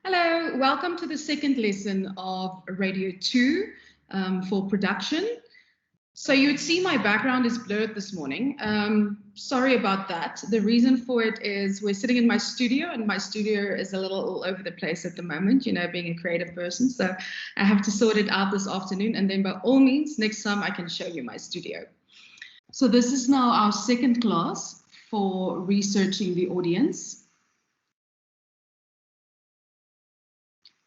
Hello, welcome to the second lesson of Radio 2 for production. So you would see my background is blurred this morning. Sorry about that. The reason for it is we're sitting in my studio and my studio is a little all over the place at the moment, you know, being a creative person. So I have to sort it out this afternoon, and then by all means, next time I can show you my studio. So this is now our second class for researching the audience.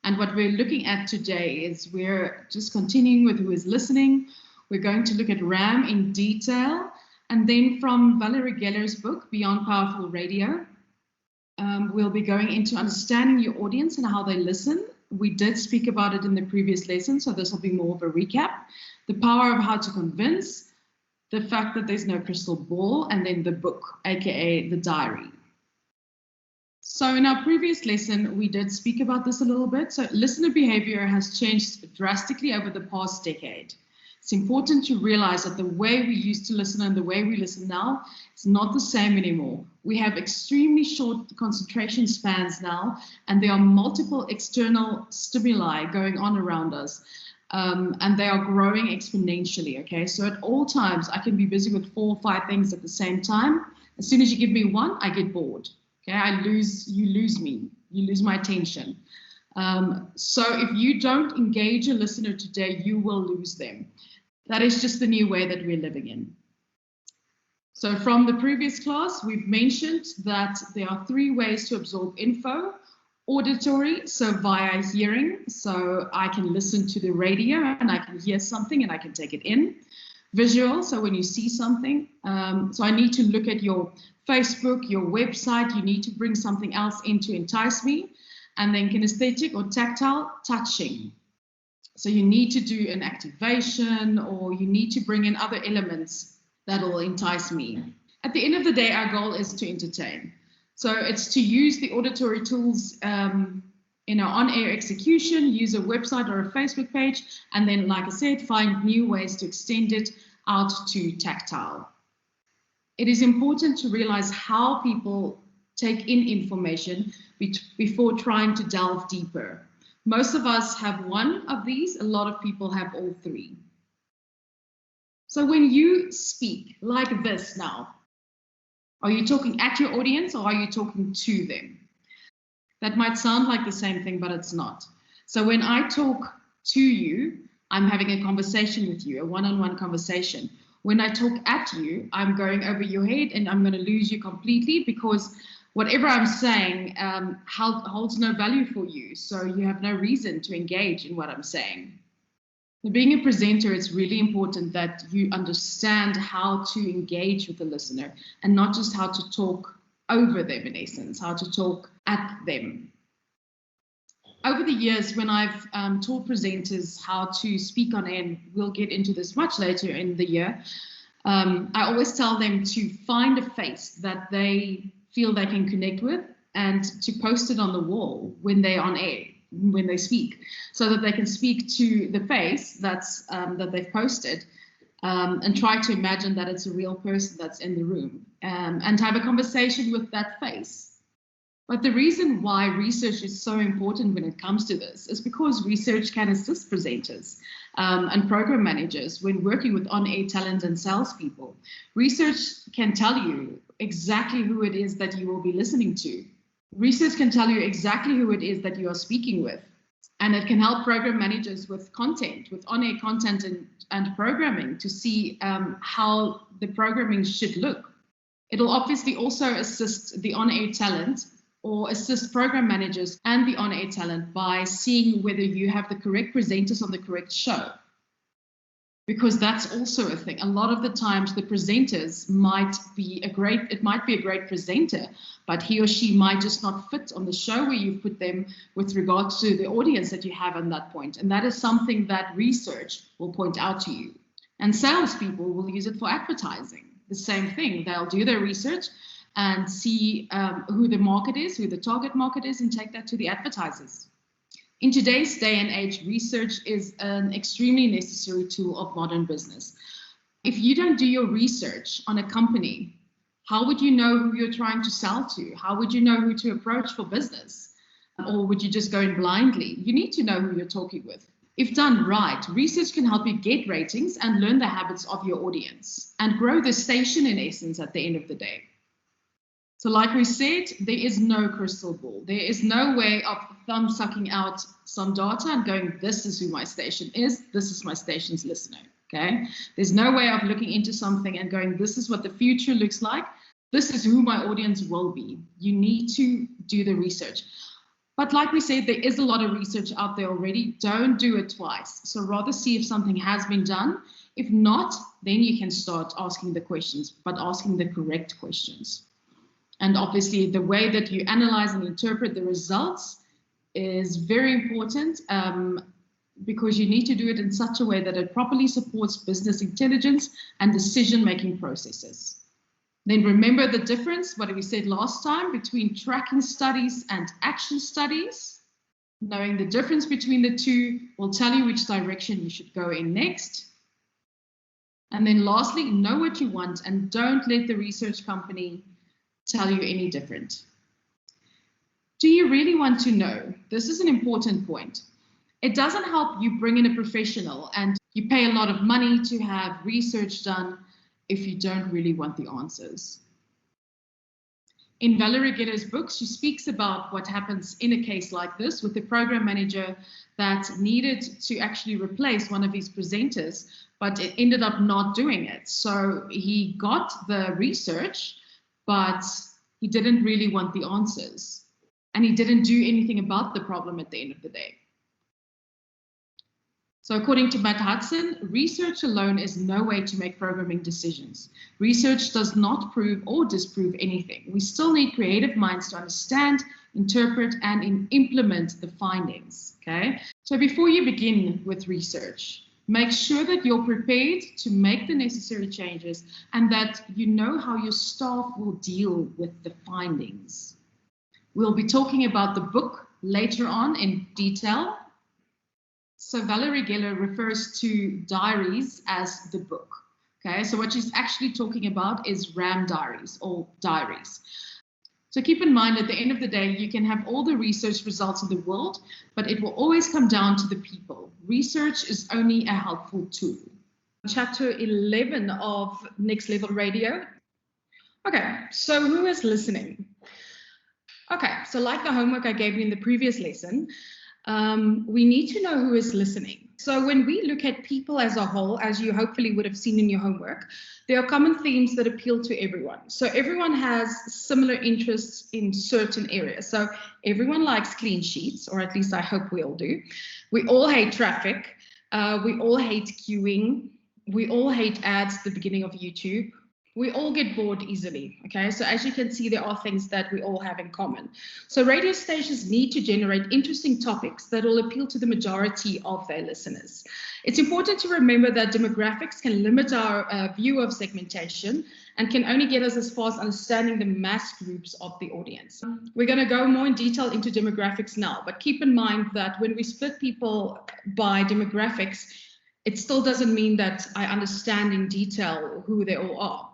And what we're looking at today is we're just continuing with who is listening. We're going to look at RAM in detail. And then from Valerie Geller's book, Beyond Powerful Radio, we'll be going into understanding your audience and how they listen. We did speak about it in the previous lesson, so this will be more of a recap. The power of how to convince, the fact that there's no crystal ball, and then the book, aka the diary. So in our previous lesson, we did speak about this a little bit. So listener behavior has changed drastically over the past decade. It's important to realize that the way we used to listen and the way we listen now is not the same anymore. We have extremely short concentration spans now, and there are multiple external stimuli going on around us, and they are growing exponentially, okay? So at all times, I can be busy with 4 or 5 things at the same time. As soon as you give me one, I get bored. Okay, you lose me, you lose my attention. So if you don't engage a listener today, you will lose them. That is just the new way that we're living in. So from the previous class, we've mentioned that there are 3 ways to absorb info. Auditory, so via hearing, so I can listen to the radio and I can hear something and I can take it in. Visual, so when you see something, so I need to look at your Facebook, your website, you need to bring something else in to entice me. And then kinesthetic or tactile, touching. So you need to do an activation or you need to bring in other elements that will entice me. At the end of the day, our goal is to entertain. So it's to use the auditory tools in our on-air execution, use a website or a Facebook page, and then, like I said, find new ways to extend it out to tactile. It is important to realize how people take in information before trying to delve deeper. Most of us have one of these, a lot of people have all 3. So when you speak like this now, are you talking at your audience or are you talking to them? That might sound like the same thing, but it's not. So when I talk to you, I'm having a conversation with you, a one-on-one conversation. When I talk at you, I'm going over your head and I'm going to lose you completely because whatever I'm saying holds no value for you. So you have no reason to engage in what I'm saying. Being a presenter, it's really important that you understand how to engage with the listener and not just how to talk over them, in essence, how to talk at them. Over the years, when I've taught presenters how to speak on air, and we'll get into this much later in the year, I always tell them to find a face that they feel they can connect with and to post it on the wall when they're on air, when they speak, so that they can speak to the face that they've posted and try to imagine that it's a real person that's in the room and have a conversation with that face. But the reason why research is so important when it comes to this is because research can assist presenters and program managers when working with on-air talent and salespeople. Research can tell you exactly who it is that you will be listening to. Research can tell you exactly who it is that you are speaking with. And it can help program managers with content, with on-air content and programming to see how the programming should look. It'll obviously also assist the on-air talent or assist program managers and the on-air talent by seeing whether you have the correct presenters on the correct show. Because that's also a thing. A lot of the times the presenters might be a great presenter, but he or she might just not fit on the show where you've put them with regards to the audience that you have on that point. And that is something that research will point out to you. And salespeople will use it for advertising. The same thing. They'll do their research and see who the market is, who the target market is, and take that to the advertisers. In today's day and age, research is an extremely necessary tool of modern business. If you don't do your research on a company, how would you know who you're trying to sell to? How would you know who to approach for business? Or would you just go in blindly? You need to know who you're talking with. If done right, research can help you get ratings and learn the habits of your audience and grow the station in essence at the end of the day. So like we said, there is no crystal ball. There is no way of thumb sucking out some data and going, this is who my station is, this is my station's listener, okay? There's no way of looking into something and going, this is what the future looks like, this is who my audience will be. You need to do the research. But like we said, there is a lot of research out there already. Don't do it twice. So rather see if something has been done. If not, then you can start asking the questions, but asking the correct questions. And obviously, the way that you analyze and interpret the results is very important because you need to do it in such a way that it properly supports business intelligence and decision-making processes. Then remember the difference, what we said last time, between tracking studies and action studies. Knowing the difference between the two will tell you which direction you should go in next. And then lastly, know what you want and don't let the research company tell you any different. Do you really want to know? This is an important point. It doesn't help you bring in a professional and you pay a lot of money to have research done if you don't really want the answers. In Valerie Geller's book, she speaks about what happens in a case like this with the program manager that needed to actually replace one of his presenters, but it ended up not doing it. So he got the research, but he didn't really want the answers. And he didn't do anything about the problem at the end of the day. So according to Matt Hudson, research alone is no way to make programming decisions. Research does not prove or disprove anything. We still need creative minds to understand, interpret, and implement the findings, okay? So before you begin with research, make sure that you're prepared to make the necessary changes and that you know how your staff will deal with the findings. We'll be talking about the book later on in detail. So Valerie Geller refers to diaries as the book. Okay, so what she's actually talking about is RAM diaries or diaries. So keep in mind, at the end of the day, you can have all the research results in the world, but it will always come down to the people. Research is only a helpful tool. Chapter 11 of Next Level Radio. Okay, so who is listening? Okay, so like the homework I gave you in the previous lesson, we need to know who is listening. So when we look at people as a whole, as you hopefully would have seen in your homework, there are common themes that appeal to everyone. So everyone has similar interests in certain areas. So everyone likes clean sheets, or at least I hope we all do. We all hate traffic. We all hate queuing. We all hate ads at the beginning of YouTube. We all get bored easily, okay? So as you can see, there are things that we all have in common. So radio stations need to generate interesting topics that will appeal to the majority of their listeners. It's important to remember that demographics can limit our view of segmentation and can only get us as far as understanding the mass groups of the audience. We're going to go more in detail into demographics now, but keep in mind that when we split people by demographics, it still doesn't mean that I understand in detail who they all are.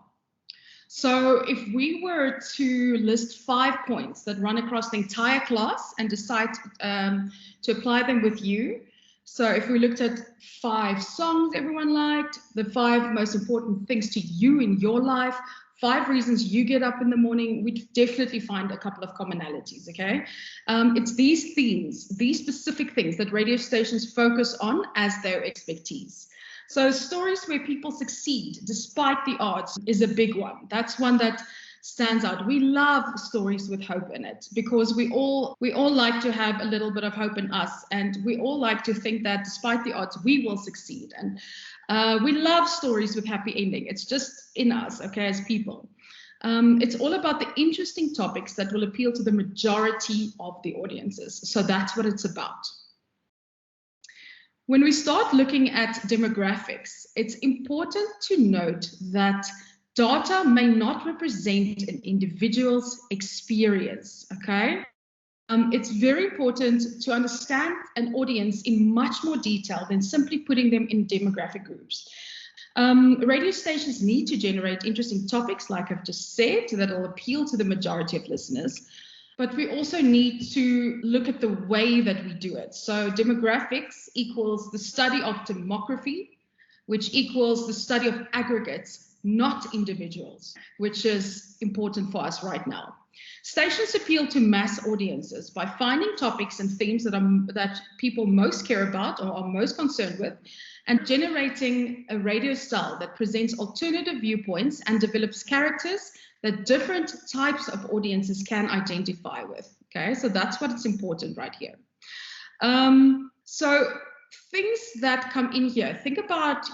So if we were to list 5 points that run across the entire class and decide to apply them with you. So if we looked at 5 songs everyone liked, the 5 most important things to you in your life, 5 reasons you get up in the morning, we'd definitely find a couple of commonalities, okay? It's these themes, these specific things that radio stations focus on as their expertise. So stories where people succeed despite the odds is a big one. That's one that stands out. We love stories with hope in it because we all like to have a little bit of hope in us, and we all like to think that despite the odds, we will succeed. And we love stories with happy ending. It's just in us, okay, as people. It's all about the interesting topics that will appeal to the majority of the audiences. So that's what it's about. When we start looking at demographics, it's important to note that data may not represent an individual's experience, okay? It's very important to understand an audience in much more detail than simply putting them in demographic groups. Radio stations need to generate interesting topics, like I've just said, that will appeal to the majority of listeners. But we also need to look at the way that we do it. So demographics equals the study of demography, which equals the study of aggregates, not individuals, which is important for us right now. Stations appeal to mass audiences by finding topics and themes that people most care about or are most concerned with, and generating a radio style that presents alternative viewpoints and develops characters that different types of audiences can identify with. Okay, so that's what it's important right here. So things that come in here, think about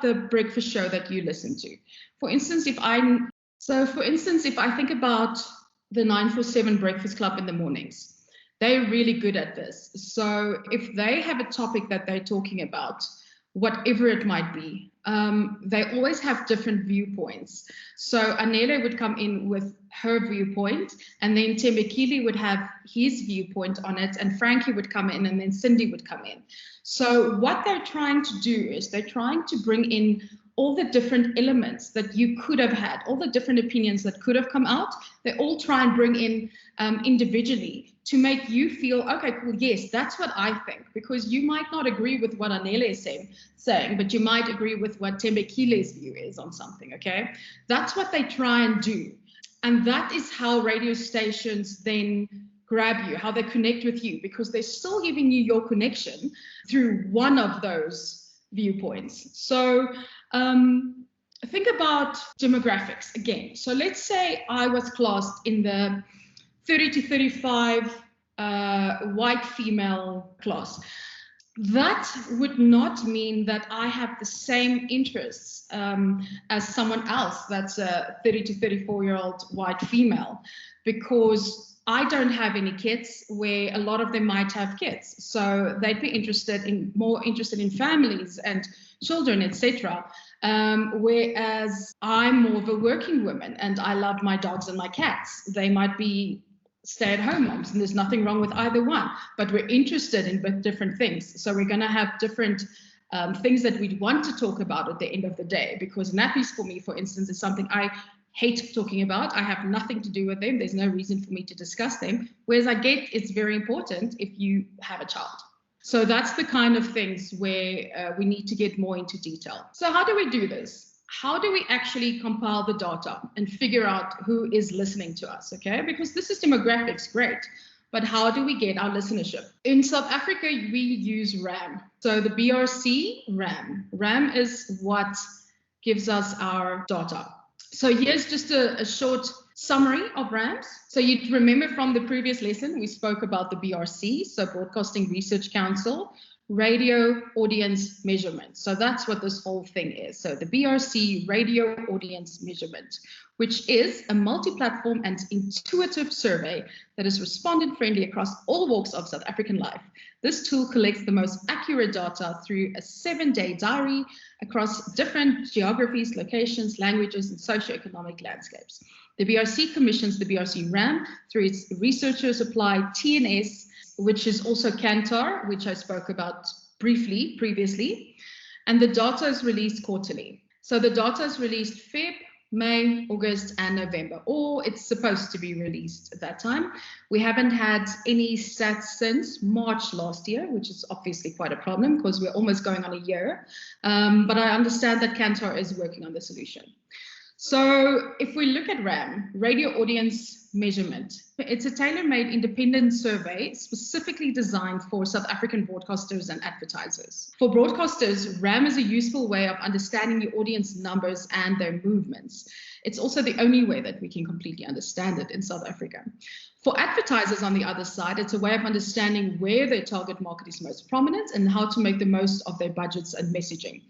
the breakfast show that you listen to. For instance, if I think about the 947 Breakfast Club in the mornings, they're really good at this. So if they have a topic that they're talking about, whatever it might be, they always have different viewpoints. So Anele would come in with her viewpoint, and then Tembekile would have his viewpoint on it, and Frankie would come in, and then Cindy would come in. So what they're trying to do is they're trying to bring in all the different elements that you could have had, all the different opinions that could have come out. They all try and bring in individually to make you feel, okay, cool, yes, that's what I think, because you might not agree with what Anele is saying, but you might agree with what Tembekile's view is on something, okay? That's what they try and do. And that is how radio stations then grab you, how they connect with you, because they're still giving you your connection through one of those viewpoints. So think about demographics again. So let's say I was classed in the 30 to 35 white female class. That would not mean that I have the same interests as someone else that's a 30 to 34-year-old white female, because I don't have any kids where a lot of them might have kids. So they'd be more interested in families and children, etc. Whereas I'm more of a working woman and I love my dogs and my cats. They might be stay-at-home moms, and there's nothing wrong with either one, but we're interested in different things. So we're going to have different things that we'd want to talk about at the end of the day, because nappies for me, for instance, is something I hate talking about. I have nothing to do with them. There's no reason for me to discuss them, whereas I get it's very important if you have a child. So that's the kind of things where we need to get more into detail. So how do we do this? How do we actually compile the data and figure out who is listening to us, okay? Because this is demographics, great, but how do we get our listenership? In South Africa, we use RAM. So the BRC RAM. RAM is what gives us our data. So here's just a short summary of RAMs. So you'd remember from the previous lesson, we spoke about the BRC, so Broadcasting Research Council, radio audience measurement. So that's what this whole thing is. So the BRC, radio audience measurement, which is a multi-platform and intuitive survey that is respondent-friendly across all walks of South African life. This tool collects the most accurate data through a 7-day diary across different geographies, locations, languages, and socioeconomic landscapes. The BRC commissions the BRC RAM through its researchers applied TNS, which is also Kantar, which I spoke about briefly previously, and the data is released quarterly. So the data is released Feb, May, August, and November, or it's supposed to be released at that time. We haven't had any stats since March last year, which is obviously quite a problem because we're almost going on a year. But I understand that Kantar is working on the solution. So if we look at RAM, radio audience measurement, it's a tailor-made independent survey specifically designed for South African broadcasters and advertisers. For broadcasters, RAM is a useful way of understanding the audience numbers and their movements. It's also the only way that we can completely understand it in South Africa. For advertisers on the other side, it's a way of understanding where their target market is most prominent and how to make the most of their budgets and messaging.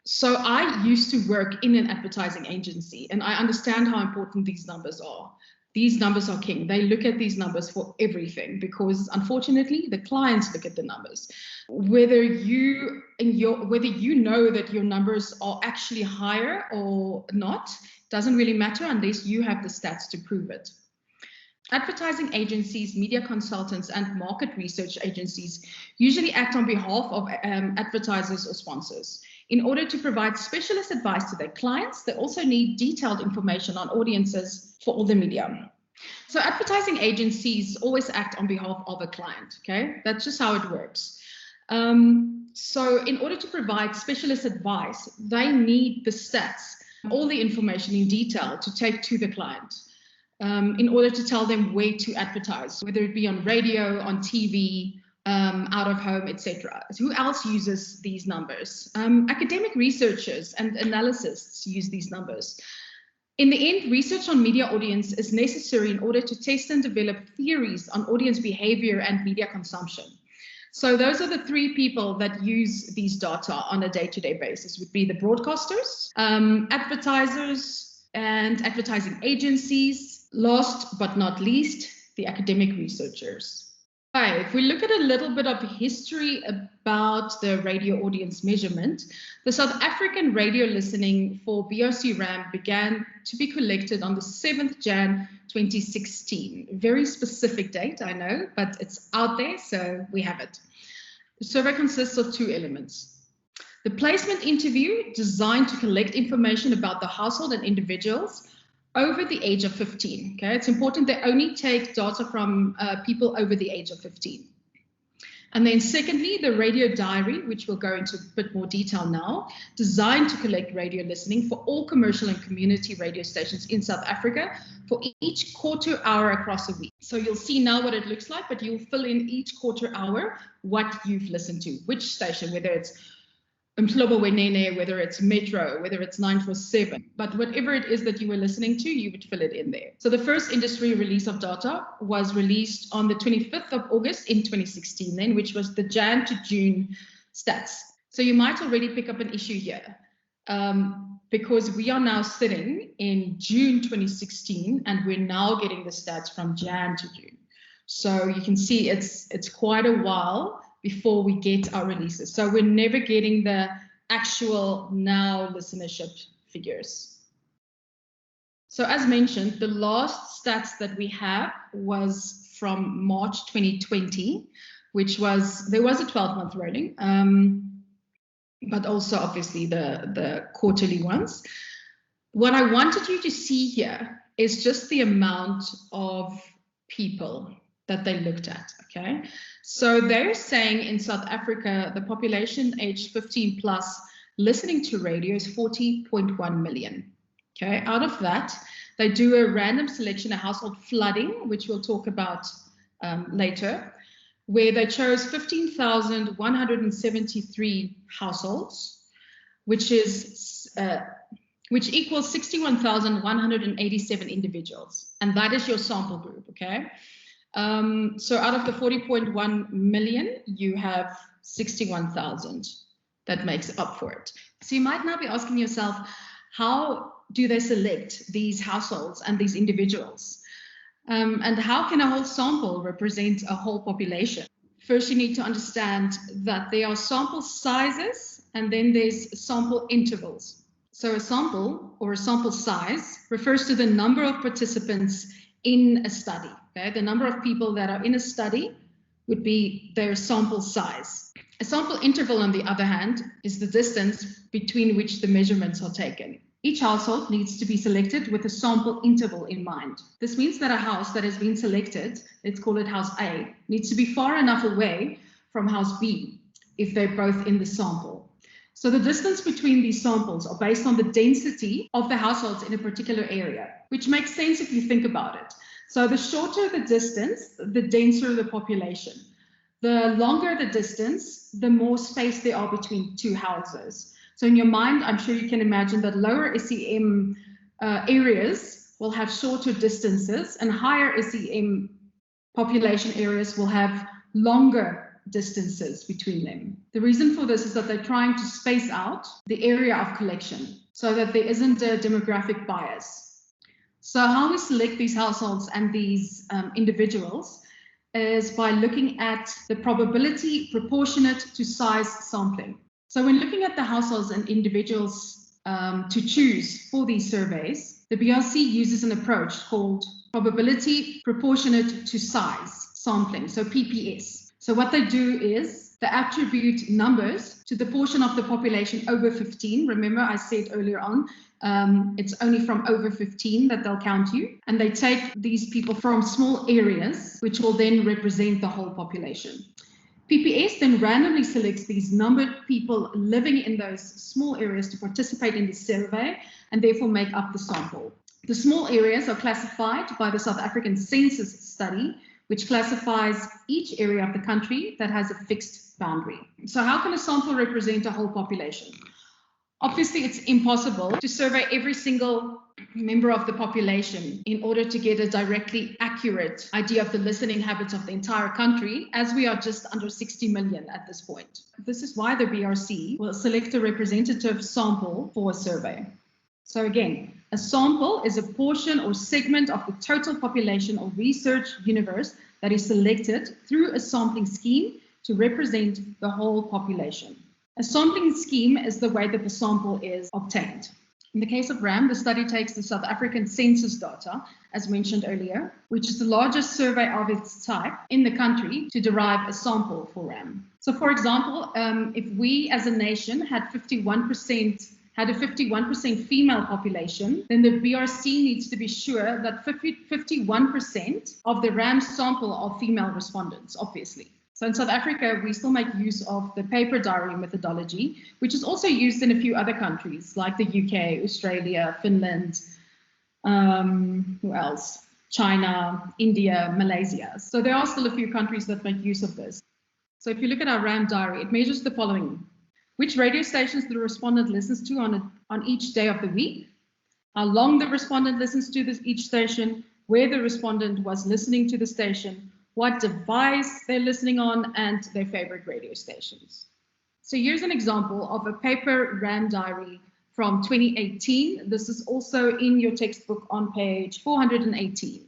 So I used to work in an advertising agency, and I understand how important these numbers are. These numbers are king. They look at these numbers for everything because, unfortunately, the clients look at the numbers. Whether you know that your numbers are actually higher or not doesn't really matter unless you have the stats to prove it. Advertising agencies, media consultants, and market research agencies usually act on behalf of advertisers or sponsors. In order to provide specialist advice to their clients, they also need detailed information on audiences for all the media. So advertising agencies always act on behalf of a client, okay? That's just how it works. So in order to provide specialist advice, they need the stats, all the information in detail to take to the client in order to tell them where to advertise, whether it be on radio, on TV, out of home, etc. Who else uses these numbers? Academic researchers and analysts use these numbers. In the end, research on media audience is necessary in order to test and develop theories on audience behavior and media consumption. So those are the three people that use these data on a day-to-day basis, would be the broadcasters, advertisers, and advertising agencies. Last but not least, the academic researchers. Okay, if we look at a little bit of history about the radio audience measurement, the South African radio listening for BRC RAM began to be collected on the 7th Jan 2016. Very specific date, I know, but it's out there, so we have it. The survey consists of two elements. The placement interview, designed to collect information about the household and individuals over the age of 15. Okay, it's important they only take data from people over the age of 15. And then secondly, the radio diary, which we'll go into a bit more detail now, designed to collect radio listening for all commercial and community radio stations in South Africa for each quarter hour across a week. So you'll see now what it looks like, but you'll fill in each quarter hour what you've listened to, which station, whether it's Mhlobo Wenene, whether it's Metro, whether it's 947, but whatever it is that you were listening to, you would fill it in there. So the first industry release of data was released on the 25th of August in 2016 then, which was the Jan to June stats. So you might already pick up an issue here because we are now sitting in June 2016 and we're now getting the stats from Jan to June. So you can see it's quite a while before we get our releases. So we're never getting the actual now listenership figures. So as mentioned, the last stats that we have was from March 2020, which was, there was a 12-month rolling, but also obviously the quarterly ones. What I wanted you to see here is just the amount of people that they looked at, okay? So they're saying in South Africa, the population aged 15 plus listening to radio is 40.1 million, okay? Out of that, they do a random selection, a household flooding, which we'll talk about later, where they chose 15,173 households, which equals 61,187 individuals. And that is your sample group, okay? So out of the 40.1 million, you have 61,000 that makes up for it. So you might now be asking yourself, how do they select these households and these individuals? And how can a whole sample represent a whole population? First, you need to understand that there are sample sizes and then there's sample intervals. So a sample or a sample size refers to the number of participants in a study. Okay? The number of people that are in a study would be their sample size. A sample interval, on the other hand, is the distance between which the measurements are taken. Each household needs to be selected with a sample interval in mind. This means that a house that has been selected, let's call it house A, needs to be far enough away from house B if they're both in the sample. So the distance between these samples are based on the density of the households in a particular area, which makes sense if you think about it. So the shorter the distance, the denser the population. The longer the distance, the more space there are between two houses. So in your mind, I'm sure you can imagine that lower SEM areas will have shorter distances and higher SEM population areas will have longer distances between them. The reason for this is that they're trying to space out the area of collection so that there isn't a demographic bias. So how we select these households and these individuals is by looking at the probability proportionate to size sampling. So when looking at the households and individuals to choose for these surveys, the BRC uses an approach called probability proportionate to size sampling, so PPS. So what they do is They attribute numbers to the portion of the population over 15. Remember, I said earlier on, it's only from over 15 that they'll count you. And they take these people from small areas, which will then represent the whole population. PPS then randomly selects these numbered people living in those small areas to participate in the survey and therefore make up the sample. The small areas are classified by the South African Census Study, which classifies each area of the country that has a fixed boundary. So how can a sample represent a whole population? Obviously, it's impossible to survey every single member of the population in order to get a directly accurate idea of the listening habits of the entire country, as we are just under 60 million at this point. This is why the BRC will select a representative sample for a survey. So again, a sample is a portion or segment of the total population or research universe that is selected through a sampling scheme to represent the whole population. A sampling scheme is the way that the sample is obtained. In the case of RAM, the study takes the South African census data, as mentioned earlier, which is the largest survey of its type in the country to derive a sample for RAM. So for example, if we as a nation had a 51% female population, then the BRC needs to be sure that 51% of the RAM sample are female respondents, obviously. So in South Africa, we still make use of the paper diary methodology, which is also used in a few other countries like the UK, Australia, Finland, who else? China, India, Malaysia. So there are still a few countries that make use of this. So if you look at our RAM diary, it measures the following: which radio stations the respondent listens to on each day of the week, how long the respondent listens to each station, where the respondent was listening to the station, what device they're listening on, and their favorite radio stations. So here's an example of a paper RAM diary from 2018. This is also in your textbook on page 418.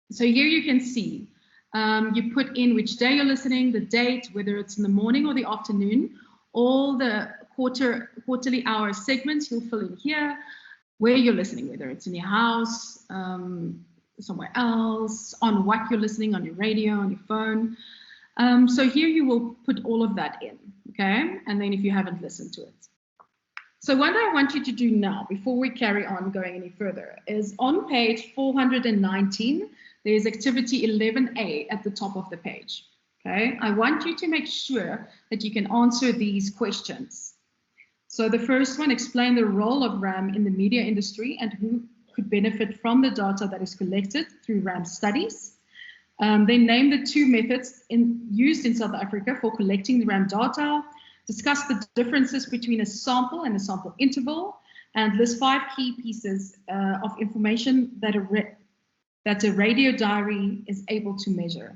So here you can see, you put in which day you're listening, the date, whether it's in the morning or the afternoon, all the quarterly hour segments you'll fill in here, where you're listening, whether it's in your house, somewhere else, on what you're listening, on your radio, on your phone. So here you will put all of that in, okay? And then if you haven't listened to it. So what I want you to do now, before we carry on going any further, is on page 419, there's activity 11A at the top of the page, okay? I want you to make sure that you can answer these questions. So the first one, explain the role of RAM in the media industry and who could benefit from the data that is collected through RAM studies. Then name the two methods used in South Africa for collecting the RAM data. Discuss the differences between a sample and a sample interval, and list 5 key pieces of information that a radio diary is able to measure.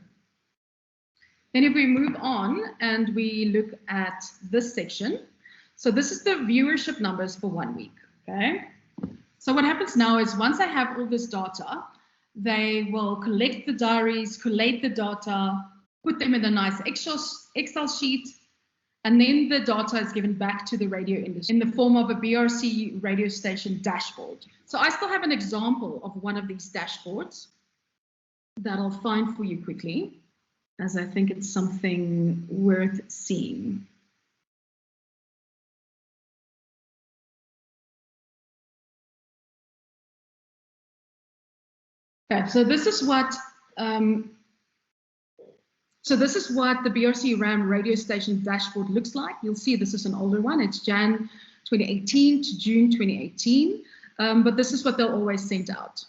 Then if we move on and we look at this section, so this is the viewership numbers for 1 week, okay? So what happens now is once I have all this data, they will collect the diaries, collate the data, put them in a nice Excel sheet, and then the data is given back to the radio industry in the form of a BRC radio station dashboard. So I still have an example of one of these dashboards that I'll find for you quickly, as I think it's something worth seeing. Okay, so this is what the BRC RAM radio station dashboard looks like. You'll see this is an older one. It's Jan 2018 to June 2018, but this is what they'll always send out.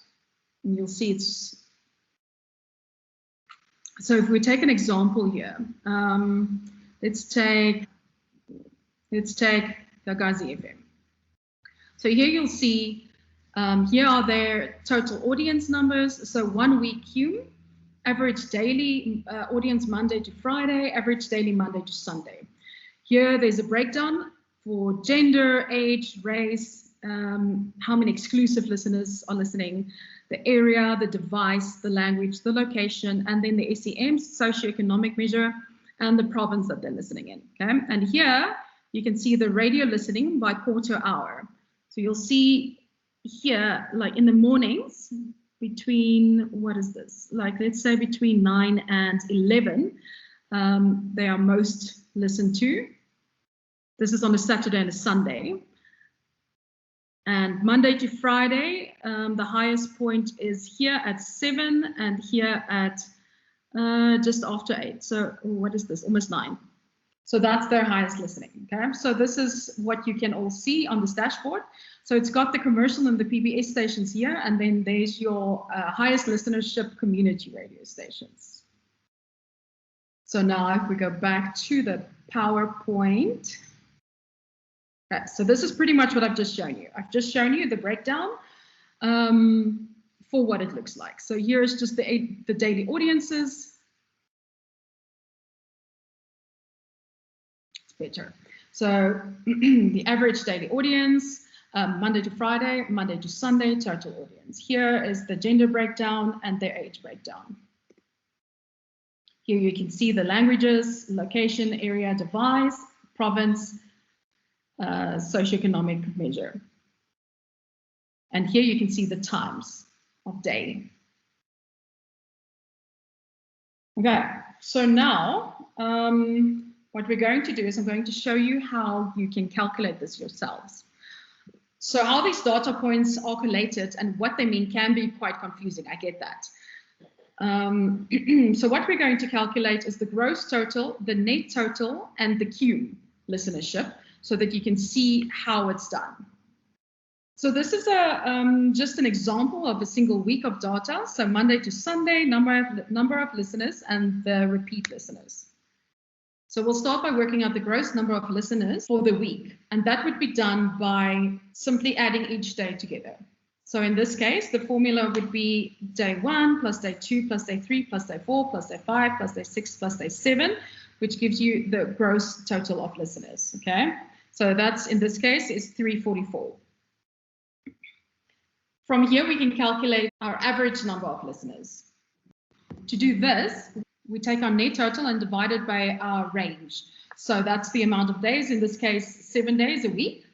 And you'll see it's. So if we take an example here, let's take Gagazi FM. So here you'll see. Here are their total audience numbers. So 1 week Q, average daily audience Monday to Friday, average daily Monday to Sunday. Here there's a breakdown for gender, age, race, how many exclusive listeners are listening, the area, the device, the language, the location, and then the SEM, socioeconomic measure, and the province that they're listening in. Okay, and here you can see the radio listening by quarter hour. So you'll see here, like in the mornings, between, what is this? Like, let's say between 9 and 11, they are most listened to. This is on a Saturday and a Sunday. And Monday to Friday, the highest point is here at 7 and here at just after 8. So what is this? Almost 9. So that's their highest listening. Okay, so this is what you can all see on this dashboard. So it's got the commercial and the PBS stations here, and then there's your highest listenership community radio stations. So now if we go back to the PowerPoint. Okay, so this is pretty much what I've just shown you. I've just shown you the breakdown for what it looks like. So here's just the daily audiences. It's better. So the average daily audience, Monday to Friday, Monday to Sunday, total audience. Here is the gender breakdown and their age breakdown. Here you can see the languages, location, area, device, province, socioeconomic measure. And here you can see the times of day. Okay, so now what we're going to do is I'm going to show you how you can calculate this yourselves. So how these data points are collated and what they mean can be quite confusing, I get that. So what we're going to calculate is the gross total, the net total, and the cum listenership, so that you can see how it's done. So this is just an example of a single week of data. So Monday to Sunday, number of listeners and the repeat listeners. So we'll start by working out the gross number of listeners for the week. And that would be done by simply adding each day together. So in this case, the formula would be day 1 plus day 2 plus day 3 plus day 4 plus day 5 plus day 6 plus day 7, which gives you the gross total of listeners, okay? So that's, in this case, is 344. From here, we can calculate our average number of listeners. To do this, we take our net total and divide it by our range. So that's the amount of days, in this case, 7 days a week.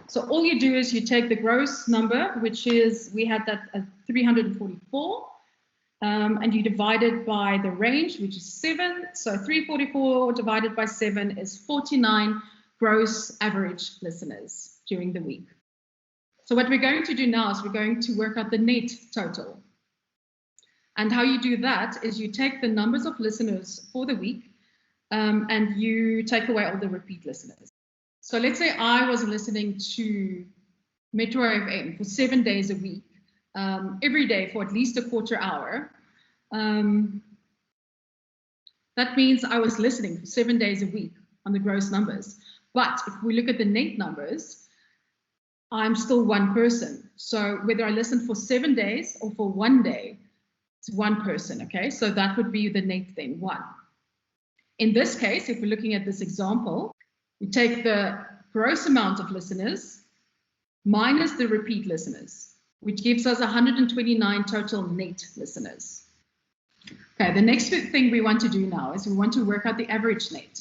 So all you do is you take the gross number, which is, we had that at 344, and you divide it by the range, which is 7. So 344 divided by 7 is 49 gross average listeners during the week. So what we're going to do now is we're going to work out the net total. And how you do that is you take the numbers of listeners for the week and you take away all the repeat listeners. So let's say I was listening to Metro FM for 7 days a week, every day for at least a quarter hour. That means I was listening for 7 days a week on the gross numbers. But if we look at the net numbers, I'm still one person. So whether I listen for 7 days or for 1 day, it's one person, okay? So that would be the net then, 1. In this case, if we're looking at this example, we take the gross amount of listeners minus the repeat listeners, which gives us 129 total net listeners. Okay, the next thing we want to do now is we want to work out the average net,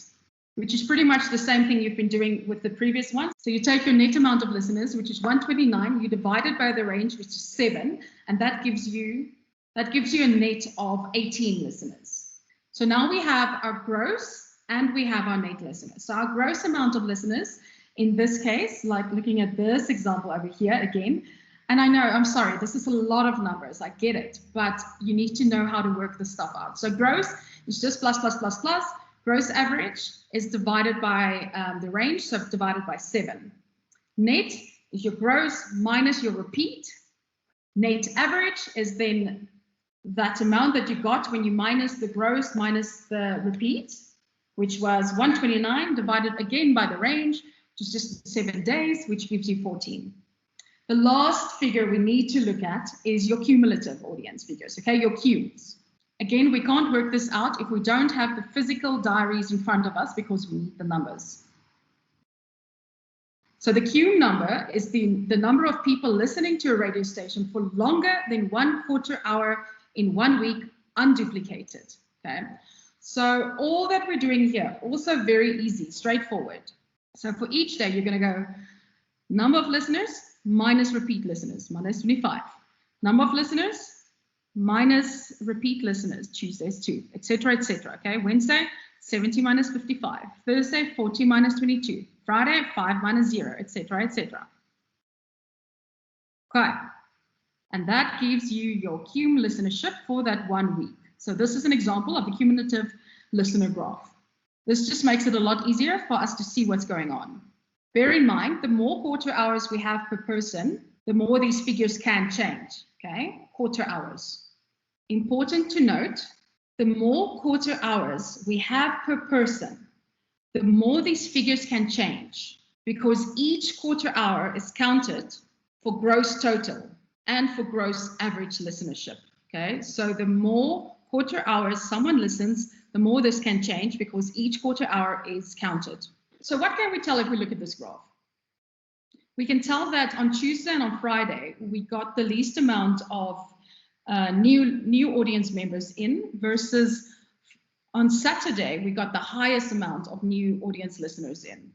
which is pretty much the same thing you've been doing with the previous one. So you take your net amount of listeners, which is 129, you divide it by the range, which is 7, and that gives you a net of 18 listeners. So now we have our gross and we have our net listeners. So our gross amount of listeners, in this case, like looking at this example over here again, and I know, I'm sorry, this is a lot of numbers, I get it, but you need to know how to work this stuff out. So gross is just plus, plus, plus, plus. Gross average is divided by the range, so divided by 7. Net is your gross minus your repeat. Net average is then that amount that you got when you minus the gross minus the repeat, which was 129 divided again by the range, which is just 7 days, which gives you 14. The last figure we need to look at is your cumulative audience figures, okay, your cums. Again, we can't work this out if we don't have the physical diaries in front of us because we need the numbers. So the cum number is the number of people listening to a radio station for longer than 1/4 hour in 1 week, unduplicated, okay? So all that we're doing here, also very easy, straightforward. So for each day, you're going to go number of listeners minus repeat listeners, minus 25. Number of listeners minus repeat listeners, Tuesdays 2, etc., etc. Okay, Wednesday, 70 minus 55. Thursday, 40 minus 22. Friday, 5 minus 0, etc., etc. Okay, and that gives you your cum listenership for that 1 week. So this is an example of a cumulative listener graph. This just makes it a lot easier for us to see what's going on. Bear in mind, the more quarter hours we have per person, the more these figures can change, okay? Quarter hours. Important to note, the more quarter hours we have per person, the more these figures can change because each quarter hour is counted for gross total and for gross average listenership, okay? So the more quarter hours someone listens, the more this can change because each quarter hour is counted. So what can we tell if we look at this graph? We can tell that on Tuesday and on Friday, we got the least amount of new audience members in versus on Saturday, we got the highest amount of new audience listeners in.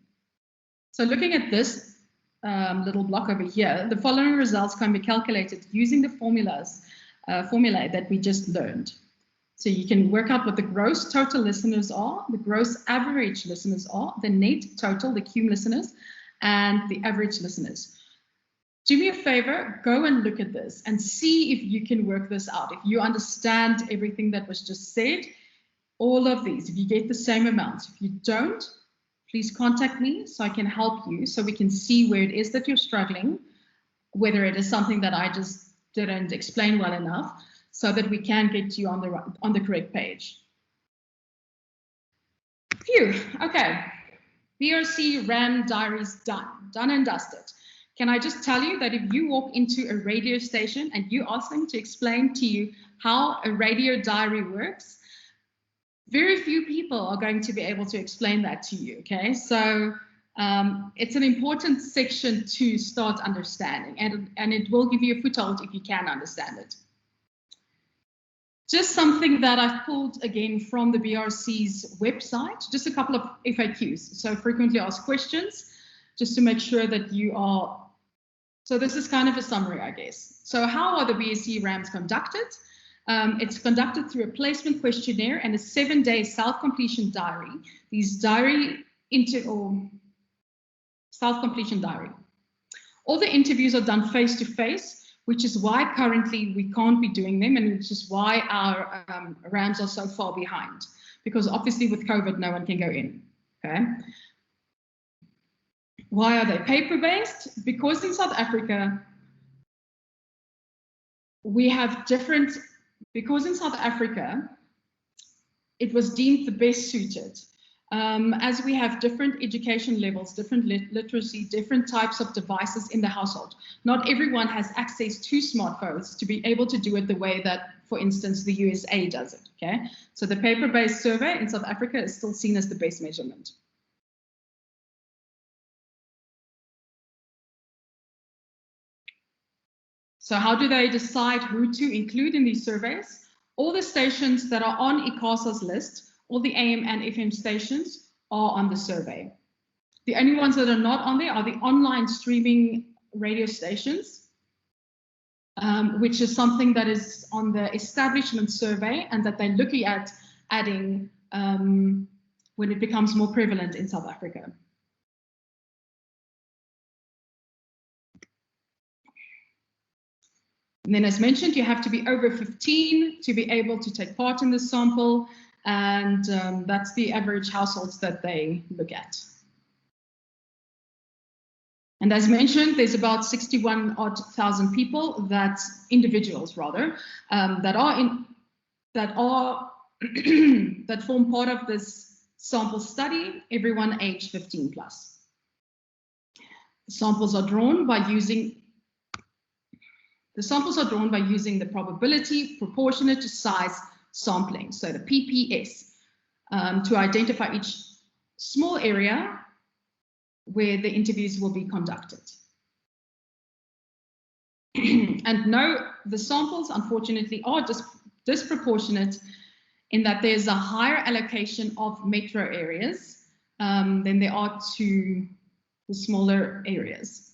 So looking at this little block over here, the following results can be calculated using the formula that we just learned. So you can work out what the gross total listeners are, the gross average listeners are, the net total, the cum listeners, and the average listeners. Do me a favor, go and look at this and see if you can work this out. If you understand everything that was just said, all of these, if you get the same amounts. If you don't, please contact me so I can help you so we can see where it is that you're struggling, whether it is something that I just didn't explain well enough, so that we can get you on the correct page. Phew, okay. BRC RAM diaries done and dusted. Can I just tell you that if you walk into a radio station and you ask them to explain to you how a radio diary works, very few people are going to be able to explain that to you, okay? So it's an important section to start understanding, and it will give you a foothold if you can understand it. Just something that I've pulled again from the BRC's website, just a couple of FAQs. So frequently asked questions, just to make sure that you are, so this is kind of a summary, I guess. So how are the BSc RAMs conducted? It's conducted through a placement questionnaire and a 7-day self-completion diary. These self-completion diary. All the interviews are done face-to-face, which is why currently we can't be doing them, and which is why our RAMs are so far behind, because obviously with COVID, no one can go in, okay? Why are they paper-based? Because in South Africa, we have different, because in South Africa, it was deemed the best suited. As we have different education levels, different literacy, different types of devices in the household. Not everyone has access to smartphones to be able to do it the way that, for instance, the USA does it, okay? So the paper-based survey in South Africa is still seen as the best measurement. So how do they decide who to include in these surveys? All the stations that are on ICASA's list, all the AM and FM stations are on the survey. The only ones that are not on there are the online streaming radio stations, which is something that is on the establishment survey and that they're looking at adding when it becomes more prevalent in South Africa. And then as mentioned, you have to be over 15 to be able to take part in this sample. And that's the average households that they look at. And as mentioned, there's about 61,000 people, that's individuals rather, that form part of this sample study, everyone aged 15 plus. Samples are drawn by using the probability proportionate to size sampling, so the PPS, to identify each small area where the interviews will be conducted. And no, the samples, unfortunately, are disproportionate in that there's a higher allocation of metro areas than there are to the smaller areas.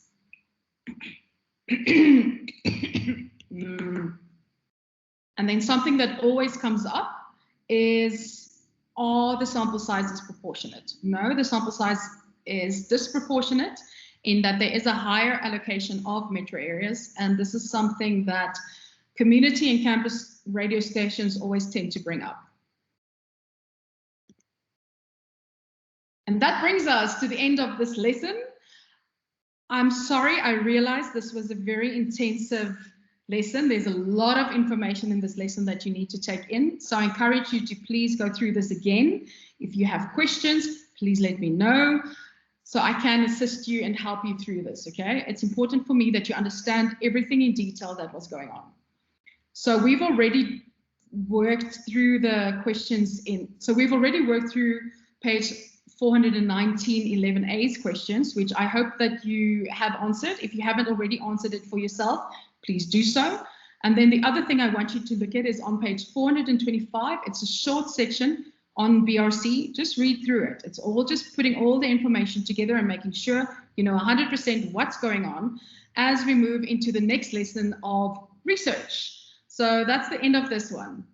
And then something that always comes up is, are the sample sizes proportionate? No, the sample size is disproportionate in that there is a higher allocation of metro areas, and this is something that community and campus radio stations always tend to bring up. And that brings us to the end of this lesson. I'm sorry, I realized this was a very intensive lesson. There's a lot of information in this lesson that you need to take in. So I encourage you to please go through this again. If you have questions, please let me know so I can assist you and help you through this, okay? It's important for me that you understand everything in detail that was going on. So we've already worked through the questions we've already worked through page 419 11A's questions, which I hope that you have answered. If you haven't already answered it for yourself, please do so. And then the other thing I want you to look at is on page 425. It's a short section on BRC. Just read through it. It's all just putting all the information together and making sure you know 100% what's going on as we move into the next lesson of research. So that's the end of this one.